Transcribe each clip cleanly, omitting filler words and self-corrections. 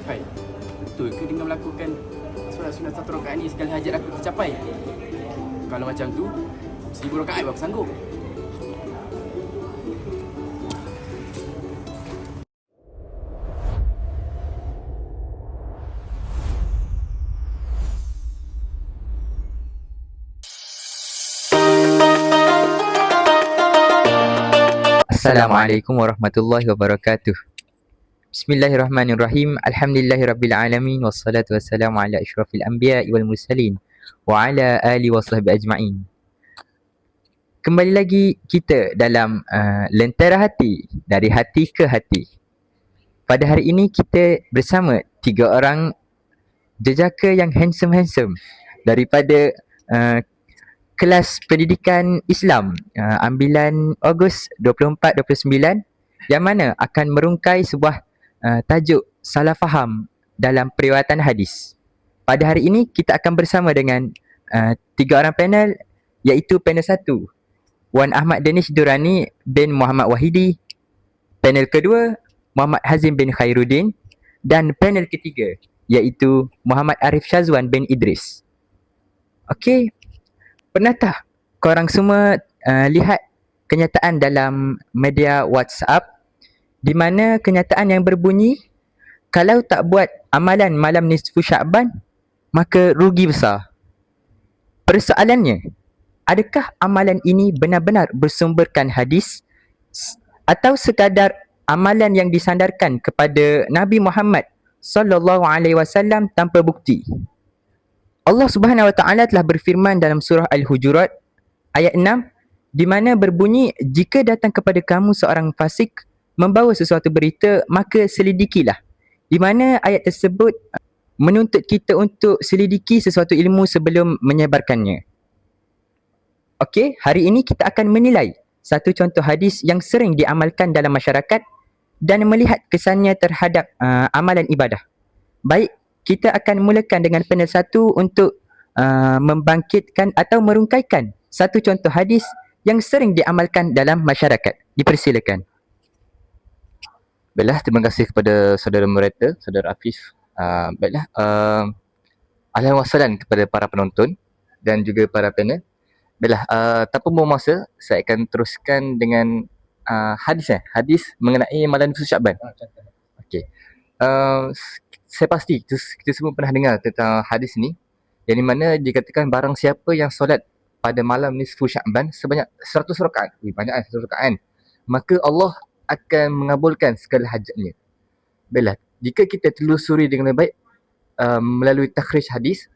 tercapai? Betul ke dengan melakukan solat sunat satu rakaat ni sekali hajat aku tercapai? Kalau macam tu, 1000 rakaat aku sanggup. Assalamualaikum warahmatullahi wabarakatuh. Bismillahirrahmanirrahim. Alhamdulillahirabbil alamin wassalatu wassalamu ala asyrafil anbiya'i wal mursalin wa ala alihi wasahbihi ajma'in. Kembali lagi kita dalam Lentera Hati, dari hati ke hati. Pada hari ini kita bersama 3 orang jejaka yang handsome daripada kelas pendidikan Islam ambilan Ogos 24-29 yang mana akan merungkai sebuah tajuk salah faham dalam periwayatan hadis. Pada hari ini kita akan bersama dengan 3 orang panel, iaitu panel 1 Wan Ahmad Danish Durrani bin Muhammad Wahidi, panel kedua Muhammad Hazim bin Khairuddin, dan panel ketiga iaitu Muhammad Arif Syazwan bin Idris. Okey, pernah tak korang semua lihat kenyataan dalam media WhatsApp di mana kenyataan yang berbunyi kalau tak buat amalan malam nisfu Sya'ban maka rugi besar? Persoalannya, adakah amalan ini benar-benar bersumberkan hadis atau sekadar amalan yang disandarkan kepada Nabi Muhammad sallallahu alaihi wasallam tanpa bukti? Allah Subhanahu Wa Taala telah berfirman dalam surah Al-Hujurat ayat 6 di mana berbunyi, jika datang kepada kamu seorang fasik membawa sesuatu berita maka selidikilah. Di mana ayat tersebut menuntut kita untuk selidiki sesuatu ilmu sebelum menyebarkannya. Okey, hari ini kita akan menilai satu contoh hadis yang sering diamalkan dalam masyarakat dan melihat kesannya terhadap amalan ibadah. Baik, kita akan mulakan dengan panel 1 untuk membangkitkan atau merungkaikan satu contoh hadis yang sering diamalkan dalam masyarakat. Dipersilakan. Baiklah, terima kasih kepada saudara moderator, saudara Afif. Baiklah, alhamdulillah wassalam kepada para penonton dan juga para panel. Baiklah, tanpa buang masa, saya akan teruskan dengan hadis mengenai malam nisfu Sya'ban. Okey. Saya pasti kita semua pernah dengar tentang hadis ni, yang di mana dikatakan barang siapa yang solat pada malam nisfu Sya'ban sebanyak 100 rakaat, banyak kan 100 rakaat kan, maka Allah akan mengabulkan segala hajatnya. Baiklah, jika kita telusuri dengan baik melalui takhrij hadis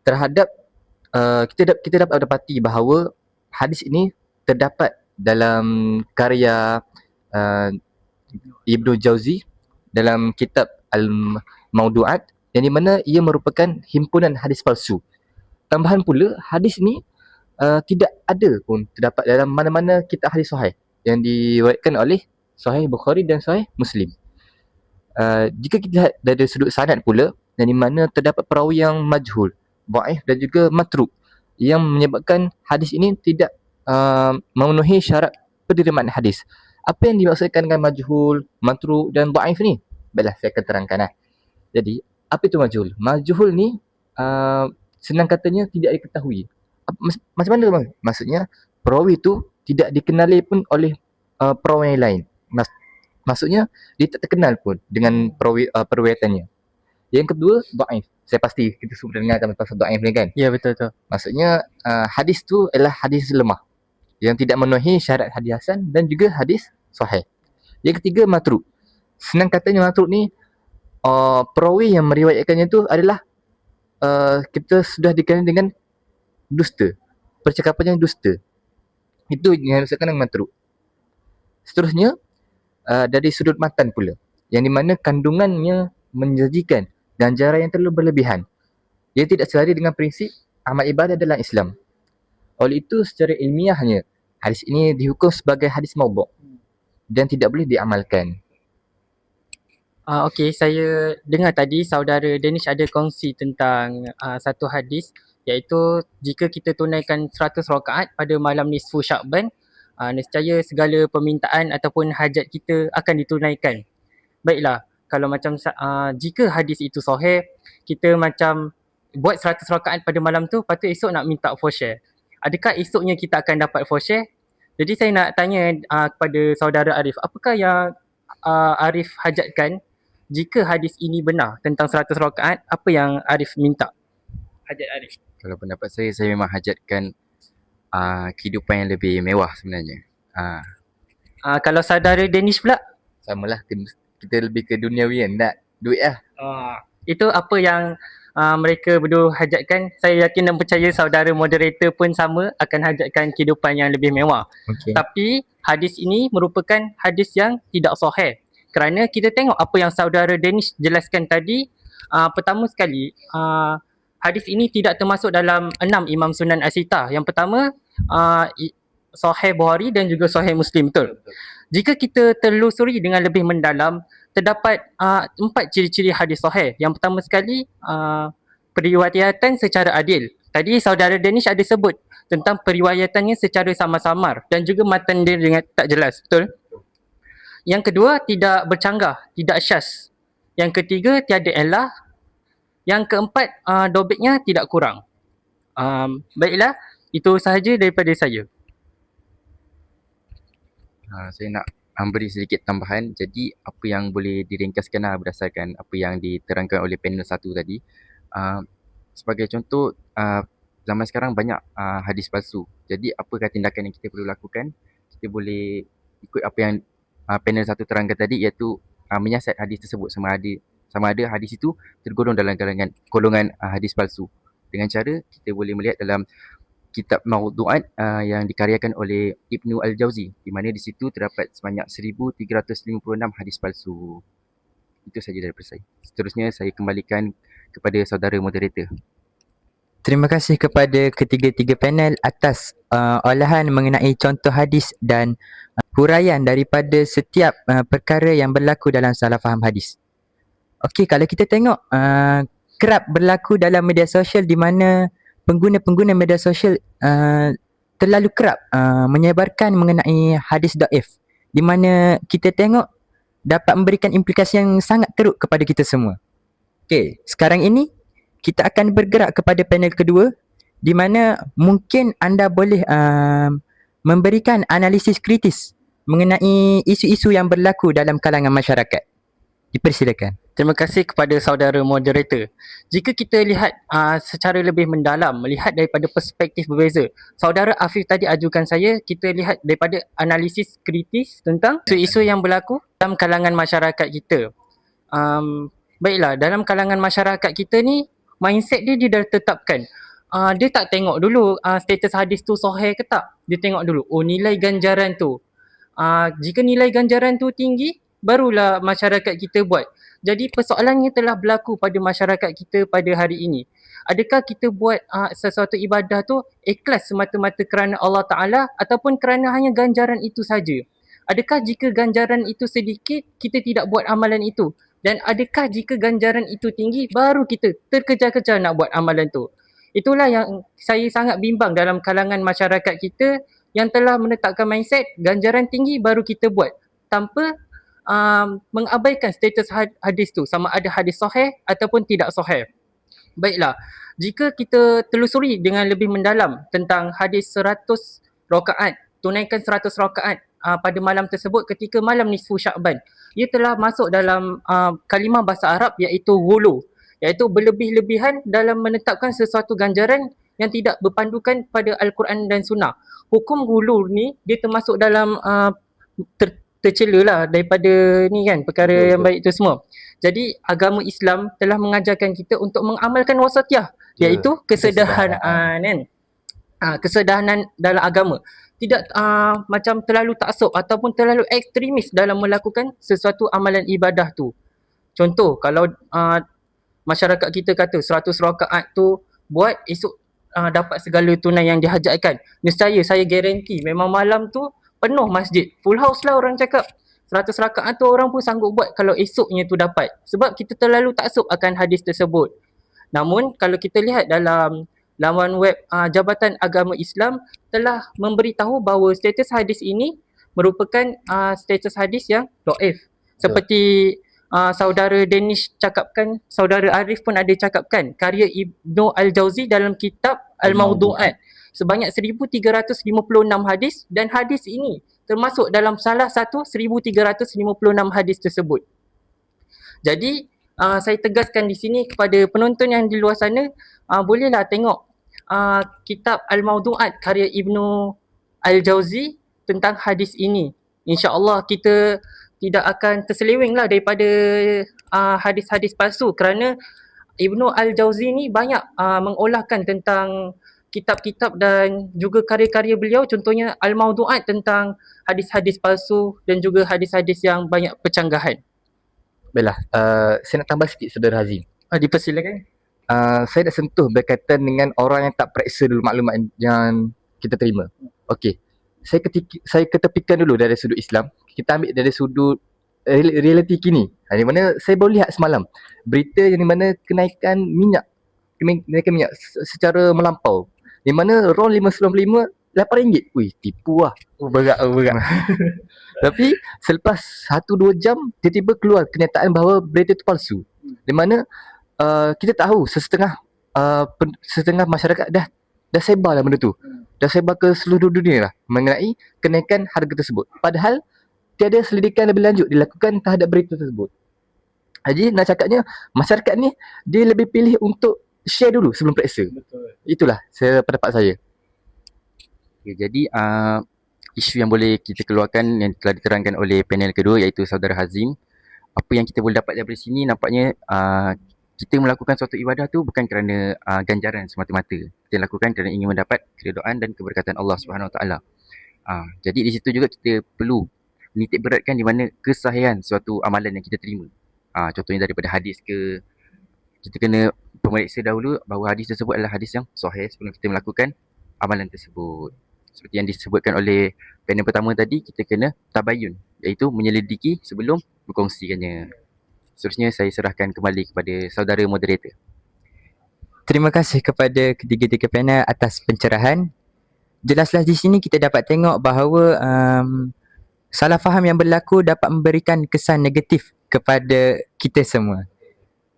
terhadap kita dapat dapati bahawa hadis ini terdapat dalam karya Ibnu Jauzi dalam kitab Al-Mawdu'at, yang di mana ia merupakan himpunan hadis palsu. Tambahan pula, hadis ni tidak ada pun terdapat dalam mana-mana kitab hadis sahih yang diriwayatkan oleh Sahih Bukhari dan Sahih Muslim. Jika kita lihat dari sudut sanad pula, yang di mana terdapat perawi yang majhul, dhaif dan juga matruk, yang menyebabkan hadis ini tidak memenuhi syarat penerimaan hadis. Apa yang dimaksudkan dengan majhul, matruk dan dhaif ni? Baiklah, saya akan terangkan. Jadi, apa itu majhul? Majhul ni senang katanya tidak diketahui. Macam mana bang? Maksudnya perawi itu tidak dikenali pun oleh perawi yang lain. Maksudnya dia tak terkenal pun dengan periwayatannya. Yang kedua, dhaif. Saya pasti kita semua dengar pasal dhaif ni kan? Ya, betul. Maksudnya hadis tu adalah hadis lemah yang tidak memenuhi syarat hadis hasan dan juga hadis sahih. Yang ketiga, matruk. Senang katanya matruk ni perawi yang meriwayatkannya tu adalah kita sudah dikenali dengan dusta, percakapannya dusta. Itu yang dimaksudkan dengan matruk. Seterusnya, dari sudut matan pula, yang di mana kandungannya menjanjikan ganjaran yang terlalu berlebihan. Ia tidak selari dengan prinsip amal ibadah dalam Islam. Oleh itu, secara ilmiahnya, hadis ini dihukum sebagai hadis maudhu' dan tidak boleh diamalkan. Okey, saya dengar tadi saudara Danish ada kongsi tentang satu hadis, iaitu jika kita tunaikan 100 rakaat pada malam nisfu Sya'ban, nescaya segala permintaan ataupun hajat kita akan ditunaikan. Baiklah, kalau macam jika hadis itu sahih, kita macam buat 100 rakaat pada malam tu, lepas tu esok nak minta for share. Adakah esoknya kita akan dapat for share? Jadi saya nak tanya kepada saudara Arif, apakah yang Arif hajatkan jika hadis ini benar tentang 100 rakaat, apa yang Arif minta? Hajat Arif. Kalau pendapat saya memang hajatkan kehidupan yang lebih mewah sebenarnya. Kalau saudara Danish pula? Samalah, kita lebih ke duniawi kan, nak duit lah. Itu apa yang mereka berdua hajatkan. Saya yakin dan percaya saudara moderator pun sama akan hajatkan kehidupan yang lebih mewah. Okey. Tapi hadis ini merupakan hadis yang tidak sahih. Kerana kita tengok apa yang saudara Danish jelaskan tadi, pertama sekali hadis ini tidak termasuk dalam 6 Imam Sunan As-Sittah. Yang pertama Sahih Bukhari dan juga Sahih Muslim, betul? Jika kita telusuri dengan lebih mendalam, terdapat 4 ciri-ciri hadis sahih. Yang pertama sekali, periwayatan secara adil. Tadi saudara Danish ada sebut tentang periwayatannya secara samar-samar dan juga matan dia dengan tak jelas, betul? Yang kedua, tidak bercanggah, tidak syaz. Yang ketiga, tiada elah. Yang keempat, dobitnya tidak kurang. Baiklah, itu sahaja daripada saya. Saya nak beri sedikit tambahan. Jadi apa yang boleh diringkaskan berdasarkan apa yang diterangkan oleh panel 1 tadi. Sebagai contoh, zaman sekarang banyak hadis palsu. Jadi apakah tindakan yang kita perlu lakukan? Kita boleh ikut apa yang panel 1 terangkan tadi, iaitu menyiasat hadis tersebut sama ada hadis itu tergolong dalam golongan hadis palsu. Dengan cara kita boleh melihat dalam kitab Mawdu'at yang dikaryakan oleh Ibnu Al-Jauzi, di mana di situ terdapat sebanyak 1356 hadis palsu. Itu saja daripada saya. Seterusnya saya kembalikan kepada saudara moderator. Terima kasih kepada ketiga-tiga panel atas olahan mengenai contoh hadis dan huraian daripada setiap perkara yang berlaku dalam salah faham hadis. Okey, kalau kita tengok kerap berlaku dalam media sosial di mana pengguna-pengguna media sosial terlalu kerap menyebarkan mengenai hadis dhaif, di mana kita tengok dapat memberikan implikasi yang sangat teruk kepada kita semua. Okey, sekarang ini kita akan bergerak kepada panel kedua, di mana mungkin anda boleh memberikan analisis kritis mengenai isu-isu yang berlaku dalam kalangan masyarakat. Dipersilakan. Terima kasih kepada saudara moderator. Jika kita lihat secara lebih mendalam, melihat daripada perspektif berbeza, saudara Afif tadi ajukan saya, kita lihat daripada analisis kritis tentang isu-isu yang berlaku dalam kalangan masyarakat kita. Baiklah, dalam kalangan masyarakat kita ni, mindset dia dah tetapkan. Dia tak tengok dulu status hadis tu sahih ke tak. Dia tengok dulu, nilai ganjaran tu. Jika nilai ganjaran tu tinggi, barulah masyarakat kita buat. Jadi persoalannya telah berlaku pada masyarakat kita pada hari ini. Adakah kita buat sesuatu ibadah tu ikhlas semata-mata kerana Allah Ta'ala ataupun kerana hanya ganjaran itu saja? Adakah jika ganjaran itu sedikit, kita tidak buat amalan itu? Dan adakah jika ganjaran itu tinggi, baru kita terkejar-kejar nak buat amalan tu? Itulah yang saya sangat bimbang dalam kalangan masyarakat kita yang telah menetapkan mindset ganjaran tinggi baru kita buat, tanpa mengabaikan status hadis tu, sama ada hadis sahih ataupun tidak sahih. Baiklah, jika kita telusuri dengan lebih mendalam tentang hadis 100 rakaat, tunaikan 100 rakaat pada malam tersebut ketika malam nisfu Sya'ban, ia telah masuk dalam kalimah bahasa Arab iaitu ghulu, iaitu berlebih-lebihan dalam menetapkan sesuatu ganjaran yang tidak berpandukan pada Al-Quran dan Sunnah. Hukum ghulu ni dia termasuk dalam tercela lah daripada ni kan, perkara yang baik tu semua. Jadi agama Islam telah mengajarkan kita untuk mengamalkan wasatiyah, iaitu kesederhanaan kan. Kesederhanaan dalam agama. Tidak macam terlalu taksub ataupun terlalu ekstremis dalam melakukan sesuatu amalan ibadah tu. Contoh, kalau masyarakat kita kata 100 rakaat tu buat, esok dapat segala tunai yang dihajatkan. Nescaya saya garanti memang malam tu penuh masjid, full house lah orang cakap. 100 rakaat tu orang pun sanggup buat kalau esoknya tu dapat. Sebab kita terlalu taksub akan hadis tersebut. Namun kalau kita lihat dalam laman web Jabatan Agama Islam telah memberitahu bahawa status hadis ini merupakan status hadis yang dhaif. Seperti saudara Danish cakapkan, saudara Arif pun ada cakapkan, karya Ibnu Al-Jauzi dalam kitab Al-Mawdu'at sebanyak 1356 hadis, dan hadis ini termasuk dalam salah satu 1356 hadis tersebut. Jadi saya tegaskan di sini kepada penonton yang di luar sana, bolehlah tengok kitab Al-Mawdu'at karya Ibnu Al-Jauzi tentang hadis ini. InsyaAllah kita tidak akan terseleweng lah daripada hadis-hadis palsu, kerana Ibnu Al-Jauzi ni banyak mengolahkan tentang kitab-kitab dan juga karya-karya beliau, contohnya Al-Mawdu'at tentang hadis-hadis palsu dan juga hadis-hadis yang banyak percanggahan. Baiklah, saya nak tambah sikit Saudara Hazim. Dipersilakan. Saya dah sentuh berkaitan dengan orang yang tak periksa dulu maklumat yang kita terima. Okey. Saya ketepikan dulu dari sudut Islam. Kita ambil dari sudut realiti kini. Di mana saya baru lihat semalam berita yang di mana kenaikan minyak secara melampau. Di mana RON 595 RM8. Wih, tipu lah. Berat. Tapi selepas 1-2 jam tiba-tiba keluar kenyataan bahawa berita itu palsu. Di mana kita tahu setengah masyarakat dah sebar lah benda tu. Dah sebar ke seluruh dunia lah mengenai kenaikan harga tersebut. Padahal tiada selidikan lebih lanjut dilakukan terhadap berita tersebut. Jadi nak cakapnya masyarakat ni dia lebih pilih untuk share dulu sebelum periksa. Betul. Itulah pendapat saya. Okay, jadi isu yang boleh kita keluarkan yang telah diterangkan oleh panel kedua iaitu Saudara Hazim. Apa yang kita boleh dapat dari sini nampaknya kita melakukan suatu ibadah tu bukan kerana ganjaran semata-mata. Kita lakukan kerana ingin mendapat keridaan dan keberkatan Allah Subhanahu Wa Taala. Jadi di situ juga kita perlu menitik beratkan di mana kesahihan suatu amalan yang kita terima. Contohnya daripada hadis ke, kita kena pemeriksa dahulu bahawa hadis tersebut adalah hadis yang sahih sebelum kita melakukan amalan tersebut. Seperti yang disebutkan oleh panel pertama tadi, kita kena tabayun, iaitu menyelidiki sebelum berkongsikannya. Seterusnya saya serahkan kembali kepada saudara moderator. Terima kasih kepada ketiga-tiga panel atas pencerahan. Jelaslah di sini kita dapat tengok bahawa salah faham yang berlaku dapat memberikan kesan negatif kepada kita semua.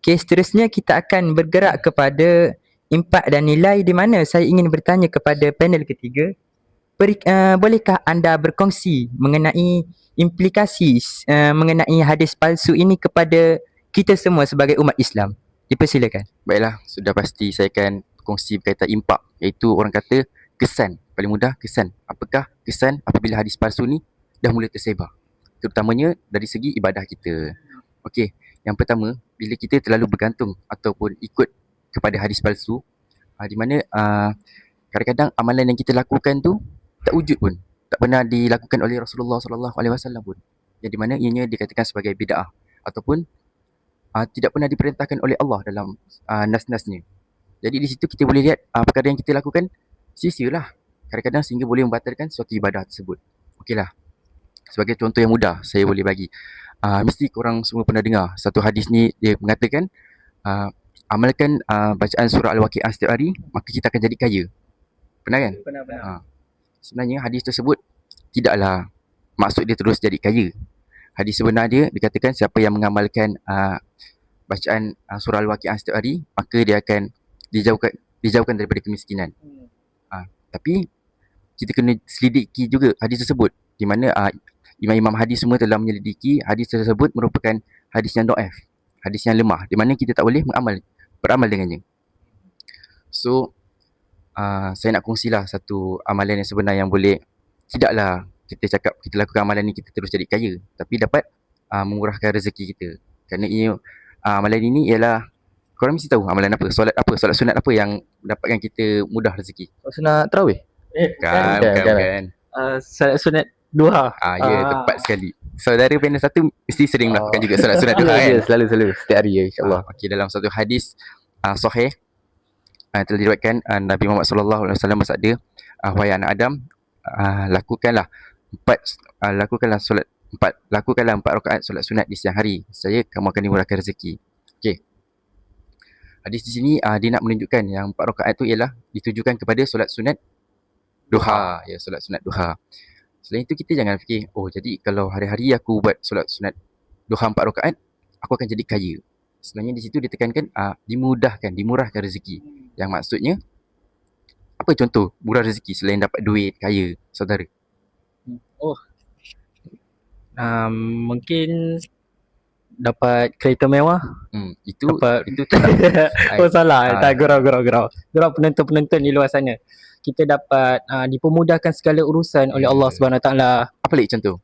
Okay, seterusnya kita akan bergerak kepada impak dan nilai, di mana saya ingin bertanya kepada panel ketiga. Bolehkah anda berkongsi mengenai implikasi mengenai hadis palsu ini kepada kita semua sebagai umat Islam? Dipersilakan. Baiklah, sudah pasti saya akan kongsi berkaitan impak, iaitu orang kata kesan. Paling mudah kesan. Apakah kesan apabila hadis palsu ni dah mula tersebar? Terutamanya dari segi ibadah kita. Okey, yang pertama, bila kita terlalu bergantung ataupun ikut kepada hadis palsu, di mana kadang-kadang amalan yang kita lakukan tu tak wujud pun, tak pernah dilakukan oleh Rasulullah SAW pun, yang di mana ianya dikatakan sebagai bid'ah ataupun tidak pernah diperintahkan oleh Allah dalam nas-nasnya. Jadi di situ kita boleh lihat perkara yang kita lakukan sia-sialah kadang-kadang sehingga boleh membatalkan suatu ibadah tersebut. Okeylah, sebagai contoh yang mudah saya boleh bagi, mesti korang semua pernah dengar satu hadis ni, dia mengatakan amalkan bacaan surah Al-Waqi'ah setiap hari maka kita akan jadi kaya. Pernah kan? Benar. Sebenarnya hadis tersebut tidaklah maksud dia terus jadi kaya. Hadis sebenar dia dikatakan siapa yang mengamalkan bacaan surah Al-Waqi'ah setiap hari maka dia akan dijauhkan daripada kemiskinan. Tapi kita kena selidiki juga hadis tersebut, di mana imam-imam hadis semua telah menyelidiki hadis tersebut merupakan hadis yang dhaif, hadis yang lemah, di mana kita tak boleh beramal dengannya. So saya nak kongsilah satu amalan yang sebenar yang boleh, tidaklah kita cakap kita lakukan amalan ni kita terus jadi kaya, tapi dapat memurahkan rezeki kita. Kerana amalan ini ialah, korang mesti tahu amalan apa, solat sunat apa yang mendapatkan kita mudah rezeki. Sunat tarawih. Bukan. Salat sunat duha. Ya, Tepat sekali. Saudara panel satu mesti sering melakukan juga solat sunat duha kan? Selalu setiap hari insya-Allah. Okey, dalam satu hadis sahih telah diriwayatkan Nabi Muhammad sallallahu alaihi wasallam bersabda, wahai anak Adam, lakukanlah 4 rakaat solat sunat di siang hari, saya kamu akan dimurahkan rezeki. Okey. Hadis di sini dia nak menunjukkan yang 4 rakaat tu ialah ditujukan kepada solat sunat duha, ya, solat sunat duha. Selain itu kita jangan fikir, oh jadi kalau hari-hari aku buat solat sunat duha 4 rakaat, aku akan jadi kaya. Sebenarnya di situ ditekankan dimurahkan rezeki. Yang maksudnya, apa contoh murah rezeki selain dapat duit, kaya, saudara? Oh, mungkin dapat kereta mewah. Itu Dapat tak. oh salah, Ah. tak gurau penonton-penonton di luar sana. Kita dapat dipermudahkan segala urusan oleh Allah Subhanahu Wa Taala. Apa lagi contoh?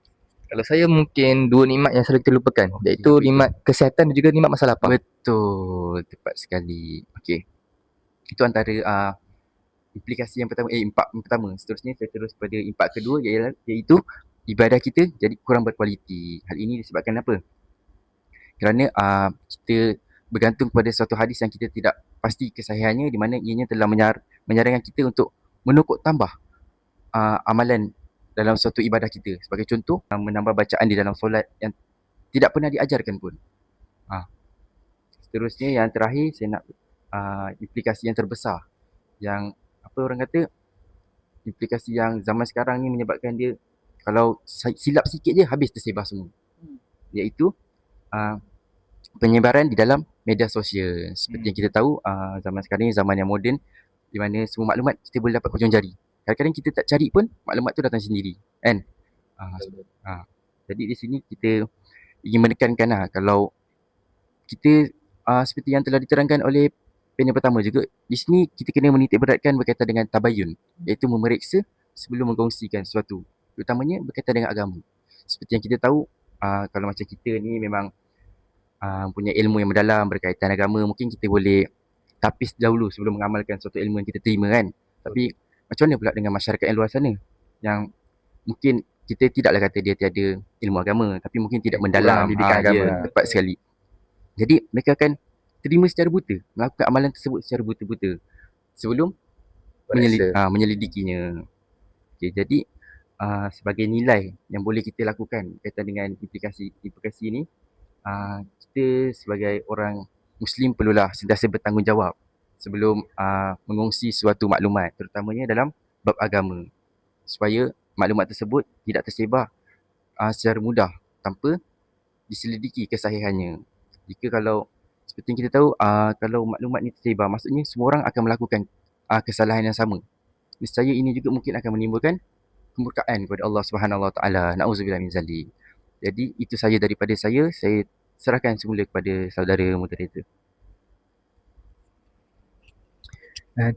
Kalau saya mungkin dua nikmat yang selalu kita lupakan, iaitu apa itu? nikmat kesihatan dan juga nikmat masa lapar. Betul, tepat sekali. Okey. Itu antara implikasi yang pertama, impak yang pertama. Seterusnya saya terus pada impak kedua, iaitu ibadah kita jadi kurang berkualiti. Hal ini disebabkan apa? Kerana kita bergantung kepada suatu hadis yang kita tidak pasti kesahihannya, di mana ianya telah menyarankan kita untuk menukuk tambah amalan dalam suatu ibadah kita. Sebagai contoh, menambah bacaan di dalam solat yang tidak pernah diajarkan pun. Seterusnya yang terakhir, saya nak implikasi yang terbesar, yang apa orang kata, implikasi yang zaman sekarang ni menyebabkan dia, kalau silap sikit je habis tersebar semua, iaitu penyebaran di dalam media sosial. Seperti yang kita tahu, zaman sekarang ni zaman yang moden, di mana semua maklumat kita boleh dapat hujung jari. Kadang-kadang kita tak cari pun maklumat tu datang sendiri, kan? Jadi di sini kita ingin menekankan kalau kita seperti yang telah diterangkan oleh panel pertama juga, di sini kita kena menitik beratkan berkaitan dengan tabayun, iaitu memeriksa sebelum mengkongsikan sesuatu, terutamanya berkaitan dengan agama. Seperti yang kita tahu, kalau macam kita ni memang punya ilmu yang mendalam berkaitan agama, mungkin kita boleh tapis dahulu sebelum mengamalkan suatu ilmu yang kita terima, kan? Tapi macam mana pula dengan masyarakat yang luar sana, yang mungkin kita tidaklah kata dia tiada ilmu agama, tapi mungkin tidak mendalam pendidikan agama. Tepat sekali. Jadi mereka akan terima secara buta, melakukan amalan tersebut secara buta-buta sebelum menyelidikinya. Okay, jadi sebagai nilai yang boleh kita lakukan berkaitan dengan implikasi ini, kita sebagai orang Muslim perlulah sentiasa bertanggungjawab sebelum mengongsi suatu maklumat, terutamanya dalam bab agama, supaya maklumat tersebut tidak tersebar secara mudah tanpa diselidiki kesahihannya. Jika kalau seperti yang kita tahu, kalau maklumat ni tersebar, maksudnya semua orang akan melakukan kesalahan yang sama. Nescaya ini juga mungkin akan menimbulkan kemurkaan kepada Allah Subhanahu Wa Taala. Nauzubillah min zalik. Jadi itu saja daripada saya. Saya serahkan semula kepada saudara moderator.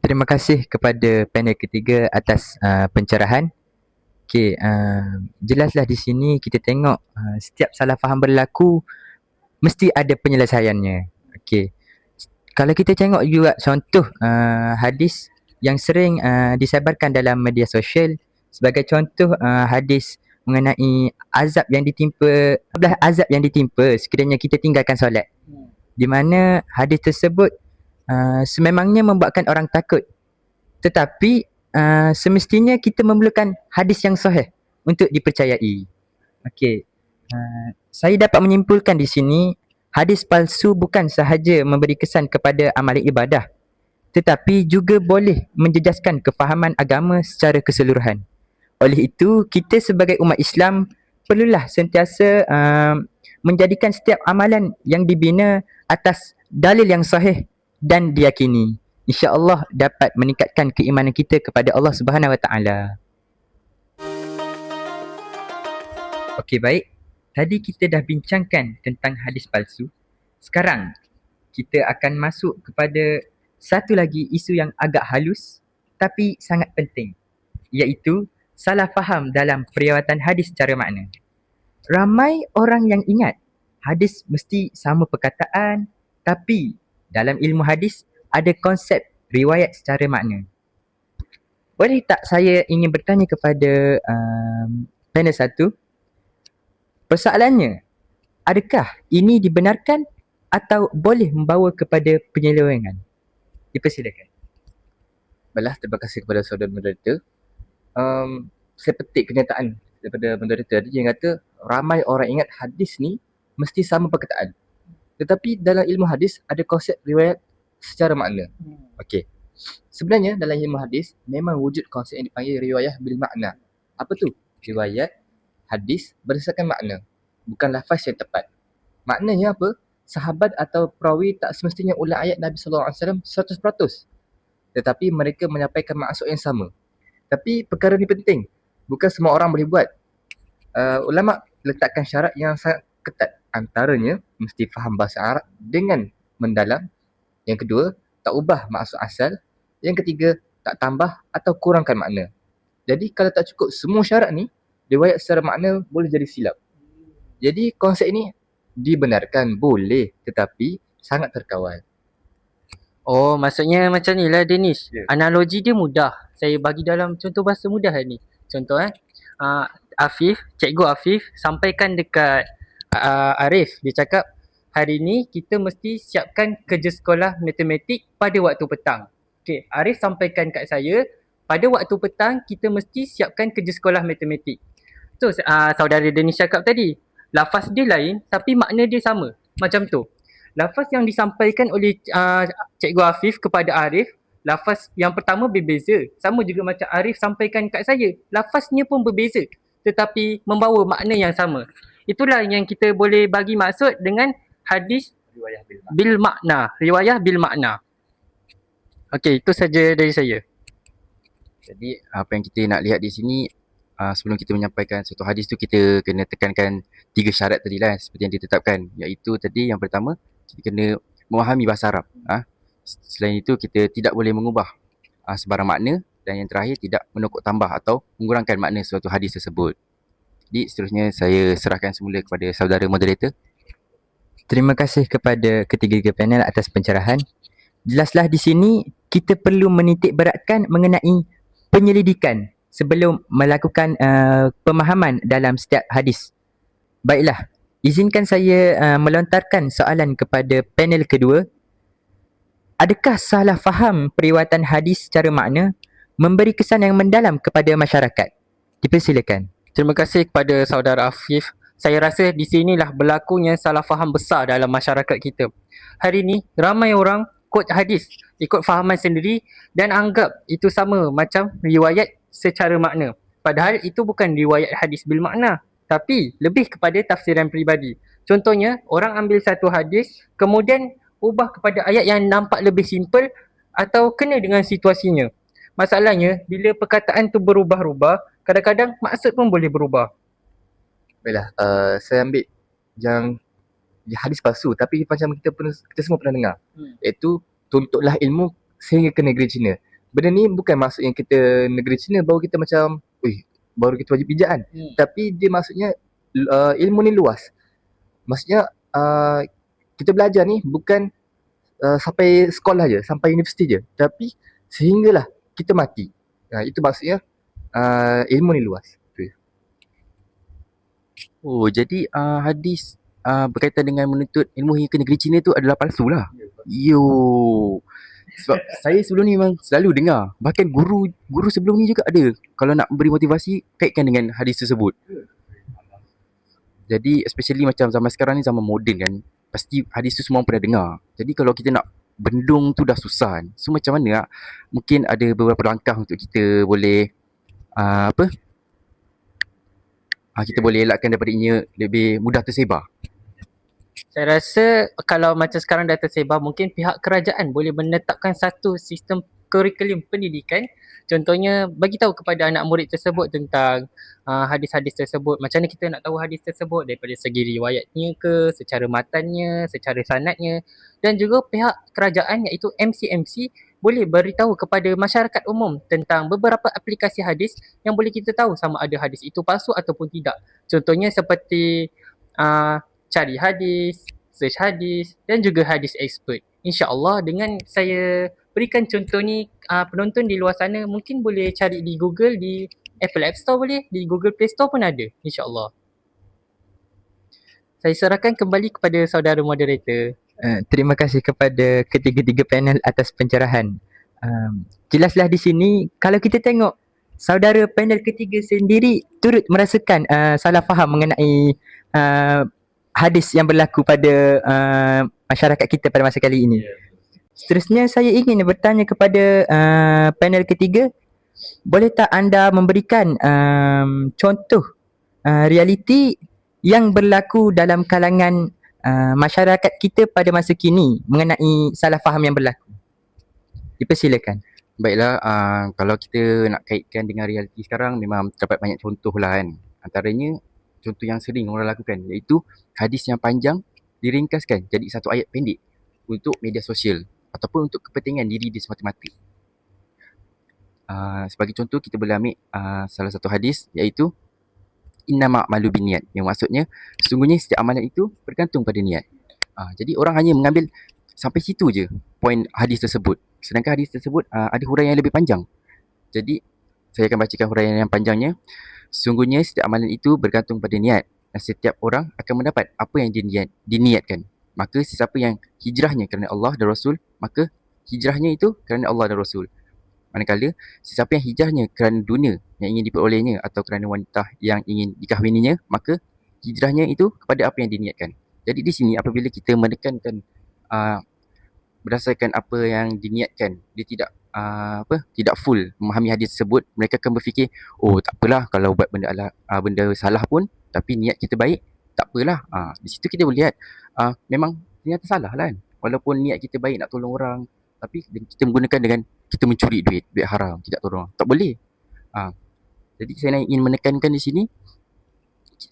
Terima kasih kepada panel ketiga atas pencerahan. Okey, jelaslah di sini kita tengok setiap salah faham berlaku mesti ada penyelesaiannya. Okey. Kalau kita tengok juga contoh hadis yang sering disebarkan dalam media sosial, sebagai contoh hadis mengenai azab yang ditimpa sekiranya kita tinggalkan solat. Di mana hadis tersebut sememangnya membuatkan orang takut. Tetapi semestinya kita memerlukan hadis yang sahih untuk dipercayai. Okey. Saya dapat menyimpulkan di sini, hadis palsu bukan sahaja memberi kesan kepada amalan ibadah, tetapi juga boleh menjejaskan kefahaman agama secara keseluruhan. Oleh itu, kita sebagai umat Islam perlulah sentiasa menjadikan setiap amalan yang dibina atas dalil yang sahih dan diyakini. InsyaAllah dapat meningkatkan keimanan kita kepada Allah Subhanahu Wa Taala. Okey, baik. Tadi kita dah bincangkan tentang hadis palsu. Sekarang kita akan masuk kepada satu lagi isu yang agak halus tapi sangat penting, iaitu salah faham dalam periwayatan hadis secara makna. Ramai orang yang ingat hadis mesti sama perkataan, tapi dalam ilmu hadis ada konsep riwayat secara makna. Boleh tak saya ingin bertanya kepada panel satu? Persoalannya, adakah ini dibenarkan atau boleh membawa kepada penyelewengan? Dipersilakan. Baiklah, terima kasih kepada saudara moderator. Saya petik kenyataan daripada moderator tadi yang kata ramai orang ingat hadis ni mesti sama perkataan. Tetapi dalam ilmu hadis ada konsep riwayat secara makna. Okey. Sebenarnya dalam ilmu hadis memang wujud konsep yang dipanggil riwayah bil makna. Apa tu? Riwayat hadis berdasarkan makna, bukan lafaz yang tepat. Maknanya apa? sahabat atau perawi tak semestinya ulang ayat Nabi SAW 100%. Tetapi mereka menyampaikan maksud yang sama. Tapi perkara ni penting. Bukan semua orang boleh buat. Ulama letakkan syarat yang sangat ketat. Antaranya, mesti faham bahasa Arab dengan mendalam. Yang kedua, tak ubah maksud asal. Yang ketiga, tak tambah atau kurangkan makna. Jadi kalau tak cukup semua syarat ni, riwayat secara makna boleh jadi silap. Jadi konsep ini dibenarkan, boleh, tetapi sangat terkawal. Oh, maksudnya macam ni lah Danish. Ya. Analogi dia mudah. Saya bagi dalam contoh bahasa mudah ni. Contoh Afif, Cikgu Afif sampaikan dekat Arif. Dia cakap, hari ni kita mesti siapkan kerja sekolah matematik pada waktu petang. Okay, Arif sampaikan kat saya, pada waktu petang kita mesti siapkan kerja sekolah matematik. So, saudara Danish cakap tadi, lafaz dia lain tapi makna dia sama. Macam tu. Lafaz yang disampaikan oleh Cikgu Afif kepada Arif, lafaz yang pertama berbeza. Sama juga macam Arif sampaikan kat saya. Lafaznya pun berbeza tetapi membawa makna yang sama. Itulah yang kita boleh bagi maksud dengan hadis bil makna. Riwayah bil makna. Okey, itu saja dari saya. Jadi apa yang kita nak lihat di sini, sebelum kita menyampaikan satu hadis tu, kita kena tekankan 3 syarat tadi lah seperti yang ditetapkan. Iaitu tadi yang pertama, kita kena memahami bahasa Arab. Selain itu, kita tidak boleh mengubah sebarang makna. Dan yang terakhir, tidak menokok tambah atau mengurangkan makna suatu hadis tersebut. Jadi seterusnya saya serahkan semula kepada saudara moderator. Terima kasih kepada ketiga-tiga panel atas pencerahan. Jelaslah di sini kita perlu menitik beratkan mengenai penyelidikan sebelum melakukan pemahaman dalam setiap hadis. Baiklah, izinkan saya melontarkan soalan kepada panel kedua. Adakah salah faham periwayatan hadis secara makna memberi kesan yang mendalam kepada masyarakat? Dipersilakan. Terima kasih kepada saudara Afif. Saya rasa di sinilah berlakunya salah faham besar dalam masyarakat kita. Hari ini ramai orang quote hadis, ikut fahaman sendiri dan anggap itu sama macam riwayat secara makna. Padahal itu bukan riwayat hadis bil makna, tapi lebih kepada tafsiran peribadi. Contohnya, orang ambil satu hadis kemudian ubah kepada ayat yang nampak lebih simple atau kena dengan situasinya. Masalahnya, bila perkataan tu berubah-ubah, kadang-kadang maksud pun boleh berubah. Baiklah, saya ambil yang hadis palsu tapi macam kita semua pernah dengar. Iaitu tuntutlah ilmu sehingga ke negeri China. Benda ni bukan maksudnya kita negeri China baru kita macam baru kita wajib pijaan. Tapi dia maksudnya ilmu ni luas. Maksudnya kita belajar ni bukan sampai sekolah je, sampai universiti je, tapi sehinggalah kita mati. Itu maksudnya ilmu ni luas. Oh, jadi hadis berkaitan dengan menuntut ilmu hingga ke negeri China tu adalah palsu lah. Yo. Sebab saya sebelum ni memang selalu dengar. Bahkan guru sebelum ni juga ada. Kalau nak beri motivasi, kaitkan dengan hadis tersebut. Jadi especially macam zaman sekarang ni, zaman moden kan, pasti hadis tu semua orang pernah dengar. Jadi kalau kita nak bendung tu dah susah kan. So macam mana mungkin ada beberapa langkah untuk kita boleh kita boleh elakkan daripada ianya lebih mudah tersebar. Saya rasa kalau macam sekarang dah tersebar, mungkin pihak kerajaan boleh menetapkan satu sistem kurikulum pendidikan. Contohnya, bagi tahu kepada anak murid tersebut tentang hadis-hadis tersebut. Macam mana kita nak tahu hadis tersebut, daripada segi riwayatnya ke, secara matannya, secara sanadnya. Dan juga pihak kerajaan iaitu MC-MC boleh beritahu kepada masyarakat umum tentang beberapa aplikasi hadis yang boleh kita tahu sama ada hadis itu palsu ataupun tidak. Contohnya seperti cari hadis, search hadis dan juga hadis expert. InsyaAllah dengan saya berikan contoh ni, penonton di luar sana mungkin boleh cari di Google, di Apple App Store boleh, di Google Play Store pun ada, insyaAllah. Saya serahkan kembali kepada saudara moderator. Terima kasih kepada ketiga-tiga panel atas pencerahan. Jelaslah di sini, kalau kita tengok saudara panel ketiga sendiri turut merasakan salah faham mengenai hadis yang berlaku pada masyarakat kita pada masa kali ini. Seterusnya saya ingin bertanya kepada panel ketiga, boleh tak anda memberikan contoh realiti yang berlaku dalam kalangan masyarakat kita pada masa kini mengenai salah faham yang berlaku? Dipersilakan. Baiklah, kalau kita nak kaitkan dengan realiti sekarang, memang terdapat banyak contoh lah kan. Antaranya, contoh yang sering orang lakukan iaitu hadis yang panjang diringkaskan jadi satu ayat pendek untuk media sosial ataupun untuk kepentingan diri dia semata-mata. Sebagai contoh, kita boleh ambil salah satu hadis iaitu innama a'malu binniyat, yang maksudnya sesungguhnya setiap amalan itu bergantung pada niat. Jadi orang hanya mengambil sampai situ je poin hadis tersebut. Sedangkan hadis tersebut ada huraian yang lebih panjang. Jadi saya akan bacakan huraian yang panjangnya. Sesungguhnya setiap amalan itu bergantung pada niat, dan setiap orang akan mendapat apa yang diniatkan. Maka sesiapa yang hijrahnya kerana Allah dan Rasul, maka hijrahnya itu kerana Allah dan Rasul. Manakala sesiapa yang hijrahnya kerana dunia yang ingin diperolehnya atau kerana wanita yang ingin dikahwininya, maka hijrahnya itu kepada apa yang diniatkan. Jadi di sini apabila kita menekankan berdasarkan apa yang diniatkan, dia tidak full memahami hadis tersebut, mereka akan berfikir, oh tak apalah kalau buat benda salah pun tapi niat kita baik, tak apalah. Di situ kita boleh lihat memang ternyata salah lah kan. Walaupun niat kita baik nak tolong orang, tapi kita menggunakan dengan kita mencuri duit haram, tidak tolong, tak boleh. Jadi saya ingin menekankan di sini,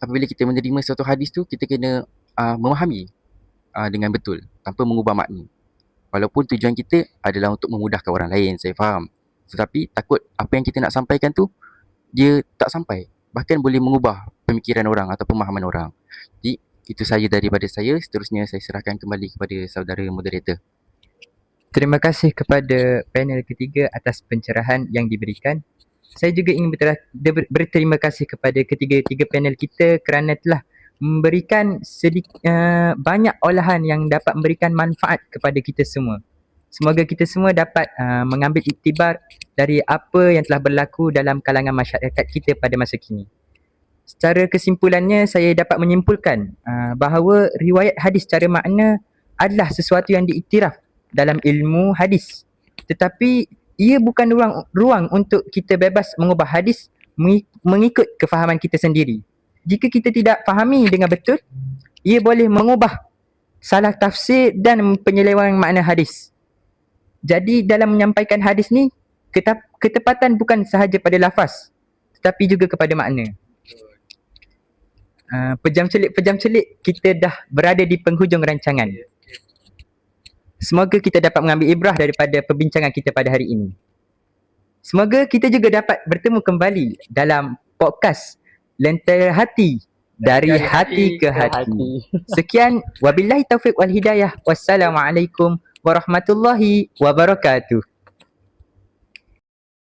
apabila kita menerima suatu hadis tu, kita kena memahami dengan betul tanpa mengubah makna. Walaupun tujuan kita adalah untuk memudahkan orang lain, saya faham. Tetapi takut apa yang kita nak sampaikan tu dia tak sampai, bahkan boleh mengubah pemikiran orang atau pemahaman orang. Jadi itu saja daripada saya. Seterusnya saya serahkan kembali kepada saudara moderator. Terima kasih kepada panel ketiga atas pencerahan yang diberikan. Saya juga ingin berterima kasih kepada ketiga-tiga panel kita kerana telah memberikan banyak olahan yang dapat memberikan manfaat kepada kita semua. Semoga kita semua dapat mengambil iktibar dari apa yang telah berlaku dalam kalangan masyarakat kita pada masa kini. Secara kesimpulannya, saya dapat menyimpulkan bahawa riwayat hadis secara makna adalah sesuatu yang diiktiraf dalam ilmu hadis. Tetapi ia bukan ruang untuk kita bebas mengubah hadis mengikut kefahaman kita sendiri. Jika kita tidak fahami dengan betul, ia boleh mengubah salah tafsir dan penyelewengan makna hadis. Jadi dalam menyampaikan hadis ni, ketepatan bukan sahaja pada lafaz, tetapi juga kepada makna. Pejam celik kita dah berada di penghujung rancangan. Semoga kita dapat mengambil ibrah daripada perbincangan kita pada hari ini. Semoga kita juga dapat bertemu kembali dalam podcast Lentera Hati, dari hati ke hati. Sekian, wabillahi taufiq wal hidayah. Wassalamualaikum warahmatullahi wabarakatuh.